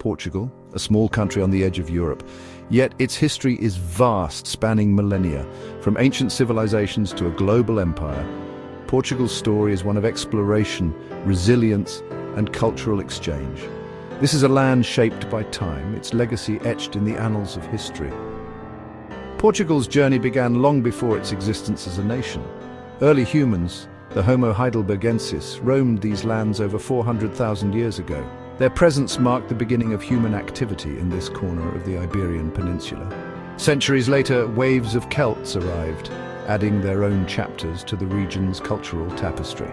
Portugal, a small country on the edge of Europe. Yet its history is vast, spanning millennia. From ancient civilizations to a global empire, Portugal's story is one of exploration, resilience, and cultural exchange. This is a land shaped by time, its legacy etched in the annals of history. Portugal's journey began long before its existence as a nation. Early humans, the Homo heidelbergensis, roamed these lands over 400,000 years ago. Their presence marked the beginning of human activity in this corner of the Iberian Peninsula. Centuries later, waves of Celts arrived, adding their own chapters to the region's cultural tapestry.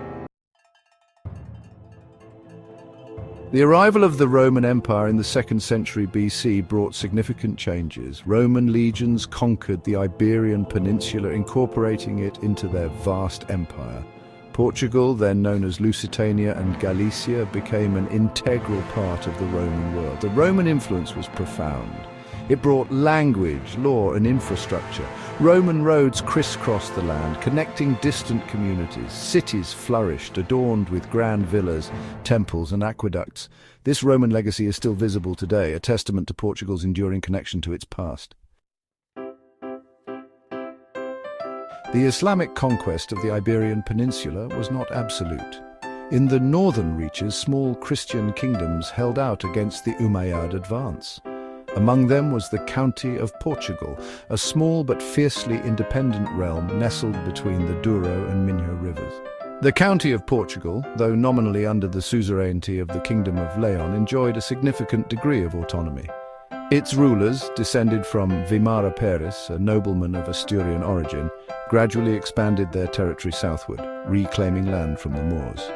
The arrival of the Roman Empire in the 2nd century BC brought significant changes. Roman legions conquered the Iberian Peninsula, incorporating it into their vast empire. Portugal, then known as Lusitania and Galicia, became an integral part of the Roman world. The Roman influence was profound. It brought language, law, and infrastructure. Roman roads crisscrossed the land, connecting distant communities. Cities flourished, adorned with grand villas, temples, and aqueducts. This Roman legacy is still visible today, a testament to Portugal's enduring connection to its past. The Islamic conquest of the Iberian Peninsula was not absolute. In the northern reaches, small Christian kingdoms held out against the Umayyad advance. Among them was the County of Portugal, a small but fiercely independent realm nestled between the Douro and Minho rivers. The County of Portugal, though nominally under the suzerainty of the Kingdom of Leon, enjoyed a significant degree of autonomy. Its rulers, descended from Vimara Peris, a nobleman of Asturian origin, gradually expanded their territory southward, reclaiming land from the Moors.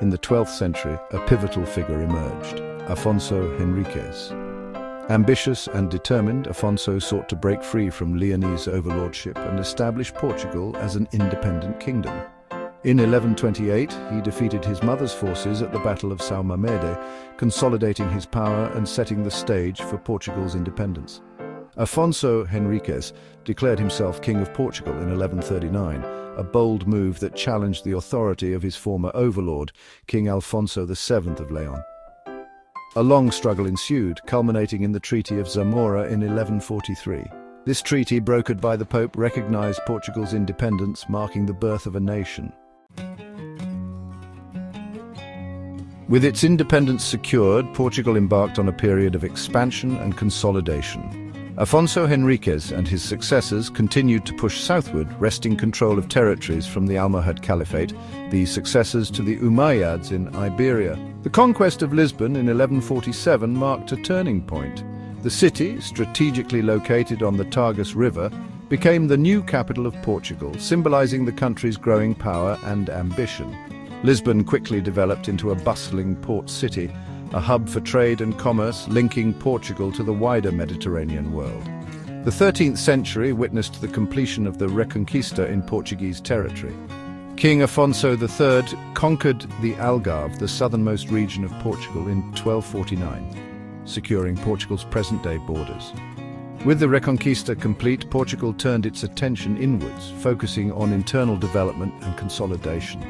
In the 12th century, a pivotal figure emerged, Afonso Henriques. Ambitious and determined, Afonso sought to break free from Leonese overlordship and establish Portugal as an independent kingdom. In 1128, he defeated his mother's forces at the Battle of Salma Med, consolidating his power and setting the stage for Portugal's independence. Afonso Henriques declared himself King of Portugal in 1139, a bold move that challenged the authority of his former overlord, King Alfonso VII of Leon. A long struggle ensued, culminating in the Treaty of Zamora in 1143. This treaty, brokered by the Pope, recognized Portugal's independence, marking the birth of a nation. With its independence secured, Portugal embarked on a period of expansion and consolidation. Afonso Henriques and his successors continued to push southward, wresting control of territories from the Almohad Caliphate, the successors to the Umayyads in Iberia. The conquest of Lisbon in 1147 marked a turning point. The city, strategically located on the Tagus River, became the new capital of Portugal, symbolizing the country's growing power and ambition. Lisbon quickly developed into a bustling port city, a hub for trade and commerce linking Portugal to the wider Mediterranean world. The 13th century witnessed the completion of the Reconquista in Portuguese territory. King Afonso III conquered the Algarve, the southernmost region of Portugal, in 1249, securing Portugal's present-day borders. With the Reconquista complete, Portugal turned its attention inwards, focusing on internal development and consolidation.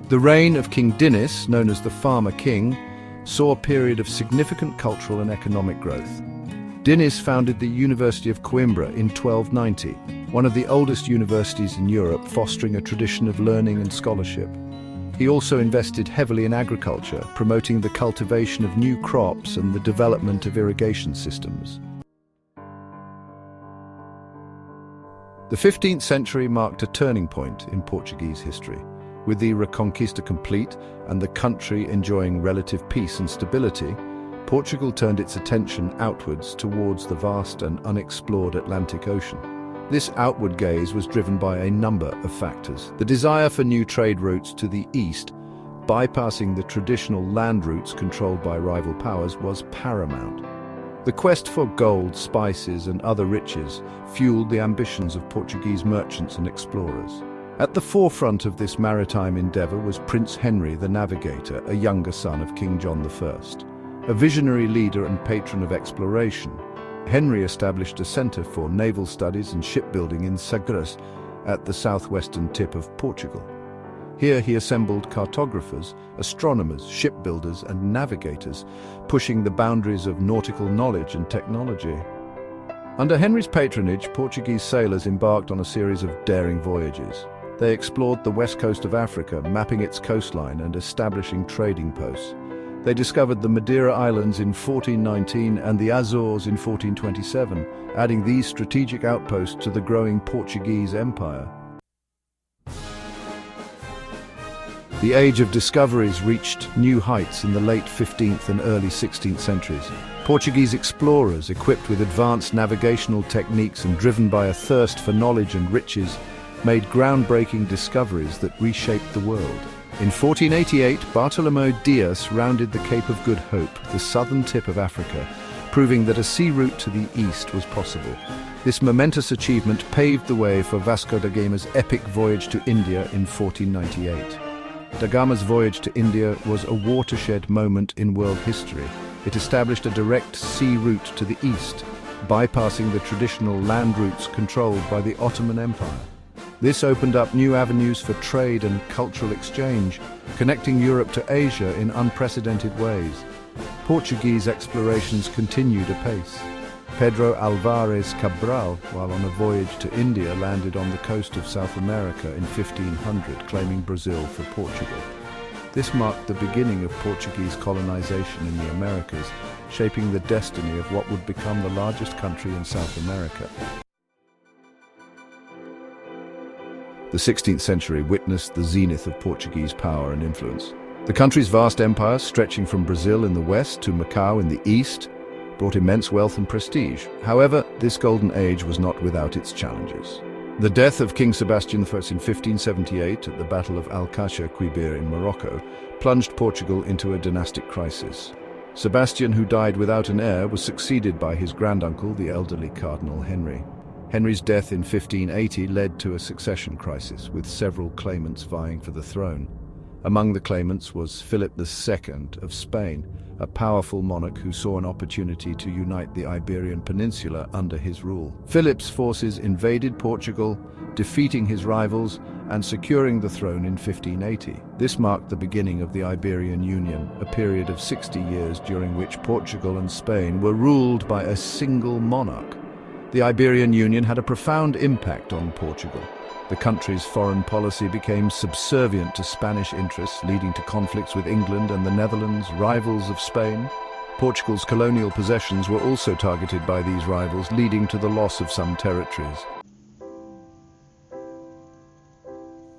The reign of King Dinis, known as the Farmer King, saw a period of significant cultural and economic growth. Dinis founded the University of Coimbra in 1290, one of the oldest universities in Europe, fostering a tradition of learning and scholarship. He also invested heavily in agriculture, promoting the cultivation of new crops and the development of irrigation systems. The 15th century marked a turning point in Portuguese history. With the Reconquista complete and the country enjoying relative peace and stability, Portugal turned its attention outwards towards the vast and unexplored Atlantic Ocean. This outward gaze was driven by a number of factors. The desire for new trade routes to the east, bypassing the traditional land routes controlled by rival powers, was paramount. The quest for gold, spices, and other riches fueled the ambitions of Portuguese merchants and explorers. At the forefront of this maritime endeavor was Prince Henry the Navigator, a younger son of King John I. A visionary leader and patron of exploration, Henry established a center for naval studies and shipbuilding in Sagres, at the southwestern tip of Portugal. Here he assembled cartographers, astronomers, shipbuilders, and navigators, pushing the boundaries of nautical knowledge and technology. Under Henry's patronage, Portuguese sailors embarked on a series of daring voyages. They explored the west coast of Africa, mapping its coastline and establishing trading posts. They discovered the Madeira Islands in 1419 and the Azores in 1427, adding these strategic outposts to the growing Portuguese Empire. The age of discoveries reached new heights in the late 15th and early 16th centuries. Portuguese explorers, equipped with advanced navigational techniques and driven by a thirst for knowledge and riches, made groundbreaking discoveries that reshaped the world. In 1488, Bartolomeu Dias rounded the Cape of Good Hope, the southern tip of Africa, proving that a sea route to the east was possible. This momentous achievement paved the way for Vasco da Gama's epic voyage to India in 1498. Da Gama's voyage to India was a watershed moment in world history. It established a direct sea route to the east, bypassing the traditional land routes controlled by the Ottoman Empire. This opened up new avenues for trade and cultural exchange, connecting Europe to Asia in unprecedented ways. Portuguese explorations continued apace. Pedro Álvares Cabral, while on a voyage to India, landed on the coast of South America in 1500, claiming Brazil for Portugal. This marked the beginning of Portuguese colonization in the Americas, shaping the destiny of what would become the largest country in South America. The 16th century witnessed the zenith of Portuguese power and influence. The country's vast empire, stretching from Brazil in the west to Macau in the east, brought immense wealth and prestige. However, this golden age was not without its challenges. The death of King Sebastian I in 1578 at the Battle of Alcácer Quibir in Morocco plunged Portugal into a dynastic crisis. Sebastian, who died without an heir, was succeeded by his granduncle, the elderly Cardinal Henry. Henry's death in 1580 led to a succession crisis, with several claimants vying for the throne. Among the claimants was Philip II of Spain, a powerful monarch who saw an opportunity to unite the Iberian Peninsula under his rule. Philip's forces invaded Portugal, defeating his rivals and securing the throne in 1580. This marked the beginning of the Iberian Union, a period of 60 years during which Portugal and Spain were ruled by a single monarch. The Iberian Union had a profound impact on Portugal. The country's foreign policy became subservient to Spanish interests, leading to conflicts with England and the Netherlands, rivals of Spain. Portugal's colonial possessions were also targeted by these rivals, leading to the loss of some territories.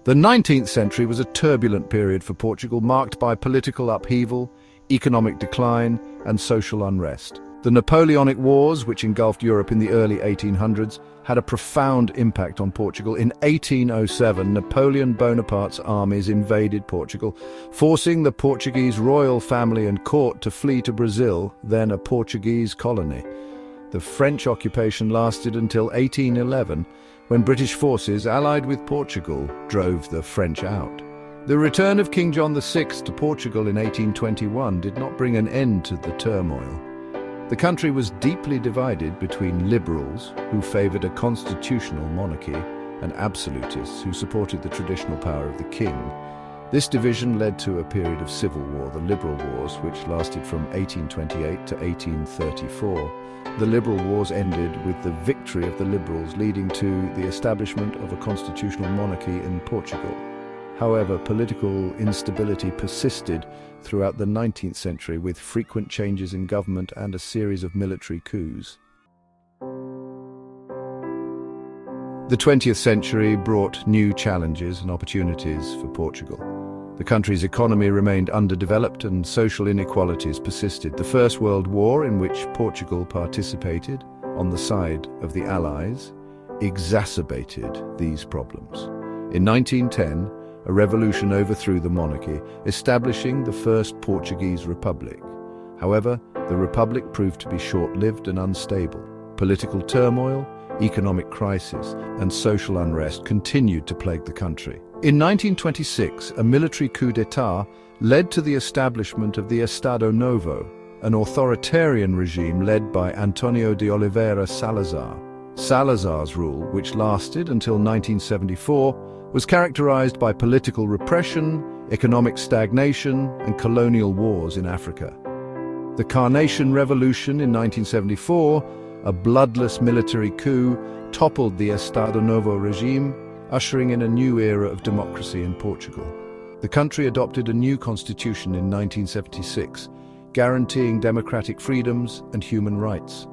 The 19th century was a turbulent period for Portugal, marked by political upheaval, economic decline, and social unrest. The Napoleonic Wars, which engulfed Europe in the early 1800s, had a profound impact on Portugal. In 1807, Napoleon Bonaparte's armies invaded Portugal, forcing the Portuguese royal family and court to flee to Brazil, then a Portuguese colony. The French occupation lasted until 1811, when British forces, allied with Portugal, drove the French out. The return of King John VI to Portugal in 1821 did not bring an end to the turmoil. The country was deeply divided between liberals, who favoured a constitutional monarchy, and absolutists, who supported the traditional power of the king. This division led to a period of civil war, the Liberal Wars, which lasted from 1828 to 1834. The Liberal Wars ended with the victory of the Liberals, leading to the establishment of a constitutional monarchy in Portugal. However, political instability persisted throughout the 19th century, with frequent changes in government and a series of military coups. The 20th century brought new challenges and opportunities for Portugal. The country's economy remained underdeveloped and social inequalities persisted. The First World War, in which Portugal participated on the side of the Allies, exacerbated these problems. In 1910, a revolution overthrew the monarchy, establishing the First Portuguese Republic. However, the republic proved to be short-lived and unstable. Political turmoil, economic crisis, and social unrest continued to plague the country. In 1926, a military coup d'état led to the establishment of the Estado Novo, an authoritarian regime led by Antonio de Oliveira Salazar. Salazar's rule, which lasted until 1974, was characterized by political repression, economic stagnation, and colonial wars in Africa. The Carnation Revolution in 1974, a bloodless military coup, toppled the Estado Novo regime, ushering in a new era of democracy in Portugal. The country adopted a new constitution in 1976, guaranteeing democratic freedoms and human rights.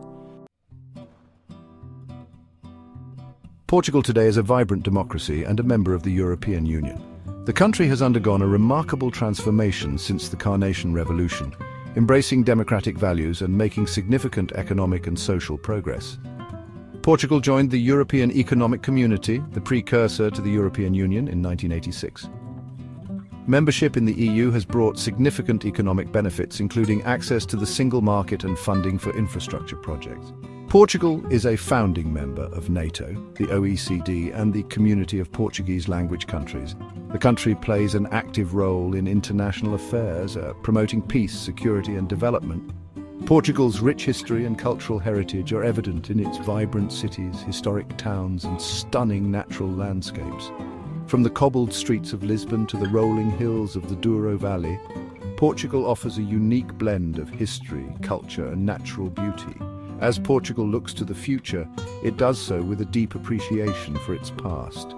Portugal today is a vibrant democracy and a member of the European Union. The country has undergone a remarkable transformation since the Carnation Revolution, embracing democratic values and making significant economic and social progress. Portugal joined the European Economic Community, the precursor to the European Union, in 1986. Membership in the EU has brought significant economic benefits, including access to the single market and funding for infrastructure projects. Portugal is a founding member of NATO, the OECD, and the Community of Portuguese language countries. The country plays an active role in international affairs, promoting peace, security, and development. Portugal's rich history and cultural heritage are evident in its vibrant cities, historic towns, and stunning natural landscapes. From the cobbled streets of Lisbon to the rolling hills of the Douro Valley, Portugal offers a unique blend of history, culture, and natural beauty. As Portugal looks to the future, it does so with a deep appreciation for its past.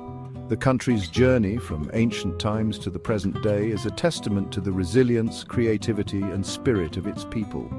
The country's journey from ancient times to the present day is a testament to the resilience, creativity, and spirit of its people.